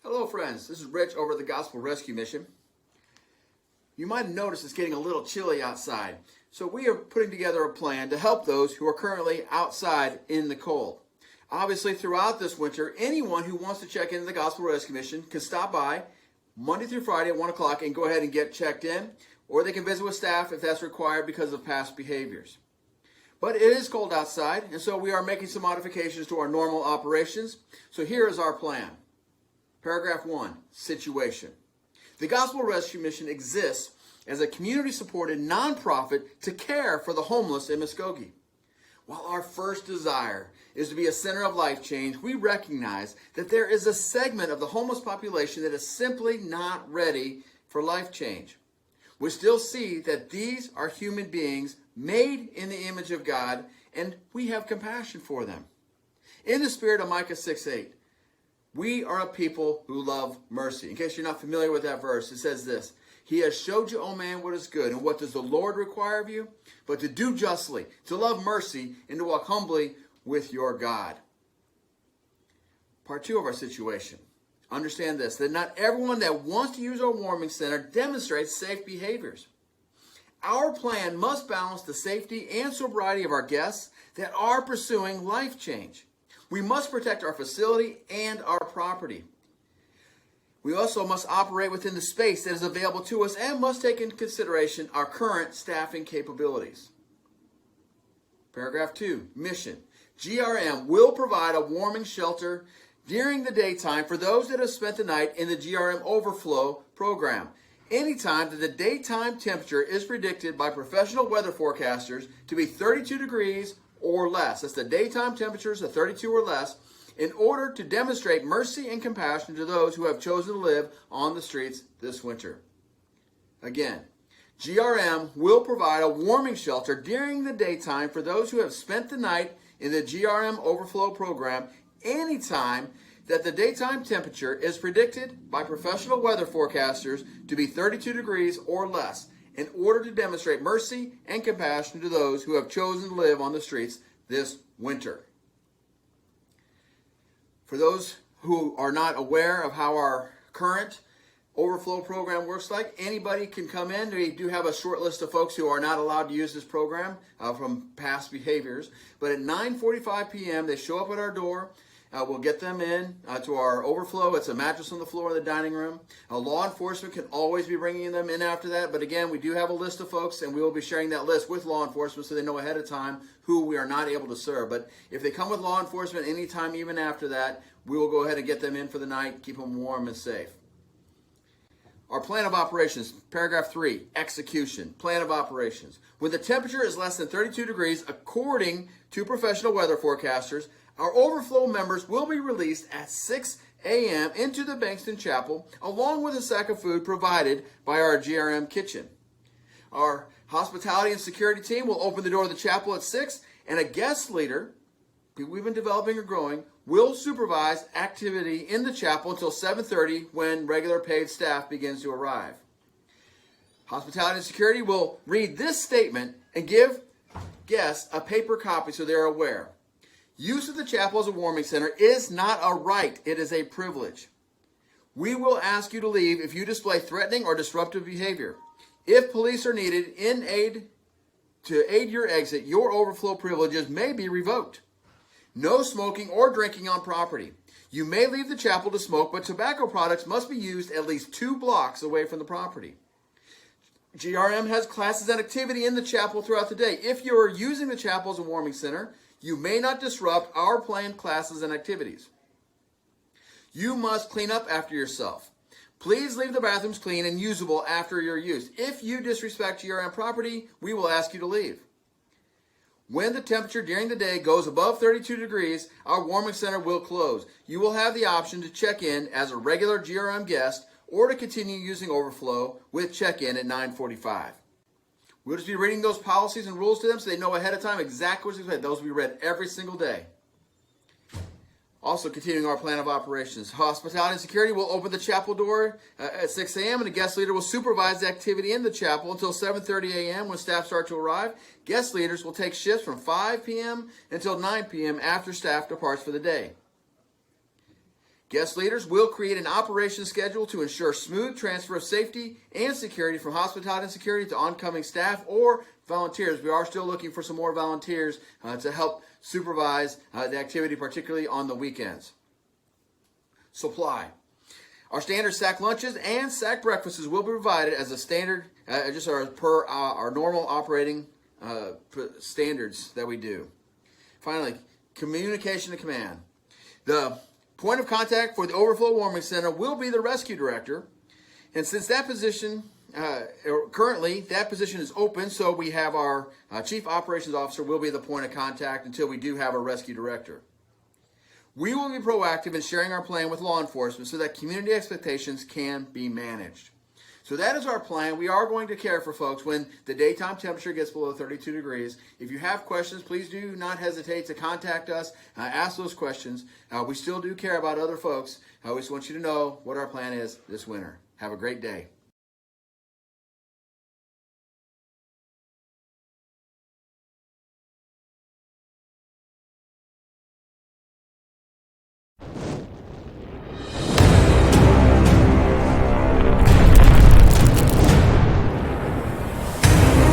Hello friends, this is Rich over at the Gospel Rescue Mission. You might have noticed it's getting a little chilly outside, so we are putting together a plan to help those who are currently outside in the cold. Obviously, throughout this winter, anyone who wants to check into the Gospel Rescue Mission can stop by Monday through Friday at 1 o'clock and go ahead and get checked in, or they can visit with staff if that's required because of past behaviors. But it is cold outside, and so we are making some modifications to our normal operations. So here is our plan. Paragraph 1, situation. The Gospel Rescue Mission exists as a community-supported nonprofit to care for the homeless in Muskogee. While our first desire is to be a center of life change, we recognize that there is a segment of the homeless population that is simply not ready for life change. We still see that these are human beings made in the image of God, and we have compassion for them. In the spirit of Micah 6:8, we are a people who love mercy. In case you're not familiar with that verse, it says this: He has showed you, O man, what is good. And what does the Lord require of you? But to do justly, to love mercy, and to walk humbly with your God. Part 2 of our situation. Understand this, that not everyone that wants to use our warming center demonstrates safe behaviors. Our plan must balance the safety and sobriety of our guests that are pursuing life change. We must protect our facility and our property. We also must operate within the space that is available to us and must take into consideration our current staffing capabilities. Paragraph 2, mission. GRM will provide a warming shelter during the daytime for those that have spent the night in the GRM Overflow program. Anytime that the daytime temperature is predicted by professional weather forecasters to be 32 degrees or less. That's the daytime temperatures of 32 or less, in order to demonstrate mercy and compassion to those who have chosen to live on the streets this winter. Again, GRM will provide a warming shelter during the daytime for those who have spent the night in the GRM Overflow program anytime that the daytime temperature is predicted by professional weather forecasters to be 32 degrees or less, in order to demonstrate mercy and compassion to those who have chosen to live on the streets this winter. For those who are not aware of how our current overflow program works like, anybody can come in. We do have a short list of folks who are not allowed to use this program from past behaviors. But at 9:45 p.m., they show up at our door. We'll get them in to our overflow. It's a mattress on the floor in the dining room. Law enforcement can always be bringing them in after that. But again, we do have a list of folks, and we will be sharing that list with law enforcement so they know ahead of time who we are not able to serve. But if they come with law enforcement anytime, even after that, we will go ahead and get them in for the night, keep them warm and safe. Our plan of operations, paragraph 3, execution, plan of operations. When the temperature is less than 32 degrees, according to professional weather forecasters, our overflow members will be released at 6 a.m. into the Bankston Chapel, along with a sack of food provided by our GRM kitchen. Our hospitality and security team will open the door of the chapel at 6, and a guest leader, people we've been developing or growing, will supervise activity in the chapel until 7:30 when regular paid staff begins to arrive. Hospitality and security will read this statement and give guests a paper copy so they're aware. Use of the chapel as a warming center is not a right, it is a privilege. We will ask you to leave if you display threatening or disruptive behavior. If police are needed to aid your exit, your overflow privileges may be revoked. No smoking or drinking on property. You may leave the chapel to smoke, but tobacco products must be used at least 2 blocks away from the property. GRM has classes and activity in the chapel throughout the day. If you are using the chapel as a warming center, you may not disrupt our planned classes and activities. You must clean up after yourself. Please leave the bathrooms clean and usable after your use. If you disrespect GRM property, we will ask you to leave. When the temperature during the day goes above 32 degrees, our warming center will close. You will have the option to check in as a regular GRM guest or to continue using overflow with check-in at 9:45. We'll just be reading those policies and rules to them so they know ahead of time exactly what's expected. Those will be read every single day. Also, continuing our plan of operations, hospitality and security will open the chapel door at 6 a.m. and the guest leader will supervise the activity in the chapel until 7:30 a.m. when staff start to arrive. Guest leaders will take shifts from 5 p.m. until 9 p.m. after staff departs for the day. Guest leaders will create an operations schedule to ensure smooth transfer of safety and security from hospitality and security to oncoming staff or volunteers. We are still looking for some more volunteers to help supervise the activity, particularly on the weekends. Supply. Our standard sack lunches and sack breakfasts will be provided as a standard, just per our normal operating standards that we do. Finally, communication to command. The point of contact for the Overflow Warming Center will be the rescue director. And since that position, currently that position is open, so we have our chief operations officer will be the point of contact until we do have a rescue director. We will be proactive in sharing our plan with law enforcement so that community expectations can be managed. So that is our plan. We are going to care for folks when the daytime temperature gets below 32 degrees. If you have questions, please do not hesitate to contact us, ask those questions. We still do care about other folks. We just want you to know what our plan is this winter. Have a great day.